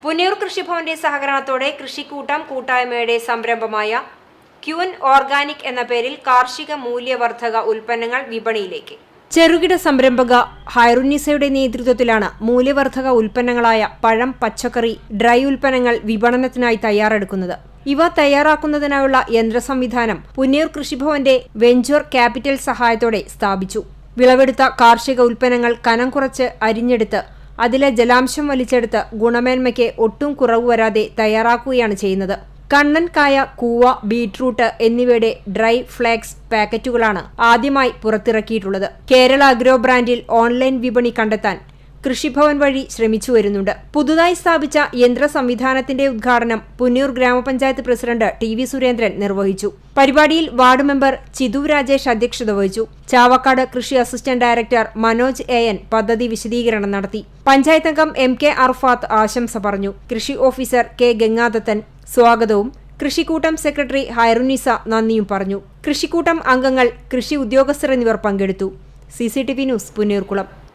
പുന്നയൂർ കൃഷിഭവന്റെ സഹകരണത്തോടെ കൃഷിക്കൂട്ടം കൂട്ടായ്മയുടെ സംരംഭമായ ക്യൂൻ ഓർഗാനിക് എന്ന പേരിൽ കാർഷിക മൂല്യവർദ്ധക ഉൽപ്പന്നങ്ങൾ വിപണിയിലേക്ക്. ചെറുകിട സംരംഭക ഹൈറുന്നിസയുടെ നേതൃത്വത്തിലാണ് മൂല്യവർദ്ധക ഉൽപ്പന്നങ്ങളായ പഴം, പച്ചക്കറി, ഡ്രൈ ഉൽപ്പന്നങ്ങൾ വിപണനത്തിനായി തയ്യാറെടുക്കുന്നത്. ഇവ തയ്യാറാക്കുന്നതിനായുള്ള യന്ത്ര സംവിധാനം പുന്നയൂർ കൃഷിഭവന്റെ വെഞ്ചർ ക്യാപിറ്റൽ സഹായത്തോടെ സ്ഥാപിച്ചു. വിളവെടുത്ത കാർഷിക ഉൽപ്പന്നങ്ങൾ കനം കുറച്ച് അരിഞ്ഞെടുത്ത് അതിലെ ജലാംശം വലിച്ചെടുത്ത് ഗുണമേന്മയ്ക്ക് ഒട്ടും കുറവ് വരാതെ തയ്യാറാക്കുകയാണ് ചെയ്യുന്നത്. കണ്ണൻ കായ, കൂവ, ബീറ്റ്റൂട്ട് എന്നിവയുടെ ഡ്രൈ ഫ്ലേക്സ് പാക്കറ്റുകളാണ് ആദ്യമായി പുറത്തിറക്കിയിട്ടുള്ളത്. കേരള അഗ്രോ ബ്രാൻഡിൽ ഓൺലൈൻ വിപണി കണ്ടെത്താൻ കൃഷിഭവൻ വഴി ശ്രമിച്ചു വരുന്നുണ്ട്. പുതുതായി സ്ഥാപിച്ച യന്ത്ര സംവിധാനത്തിന്റെ ഉദ്ഘാടനം പുന്നയൂർ ഗ്രാമപഞ്ചായത്ത് പ്രസിഡന്റ് ടി.വി. സുരേന്ദ്രൻ നിർവഹിച്ചു. പരിപാടിയിൽ വാർഡ് മെമ്പർ ചിതു രാജേഷ് അധ്യക്ഷത വഹിച്ചു. ചാവക്കാട് കൃഷി അസിസ്റ്റന്റ് ഡയറക്ടർ മനോജ് എ.എൻ. പദ്ധതി വിശദീകരണം നടത്തി. പഞ്ചായത്ത് അംഗം എം.കെ. അർഫാത്ത് ആശംസ പറഞ്ഞു. കൃഷി ഓഫീസർ കെ. ഗംഗാദത്തൻ സ്വാഗതവും കൃഷിക്കൂട്ടം സെക്രട്ടറി ഹൈറുന്നിസ നന്ദിയും പറഞ്ഞു. കൃഷിക്കൂട്ടം അംഗങ്ങൾ, കൃഷി ഉദ്യോഗസ്ഥർ എന്നിവർ പങ്കെടുത്തു. CCTV news, Punnayurkulam.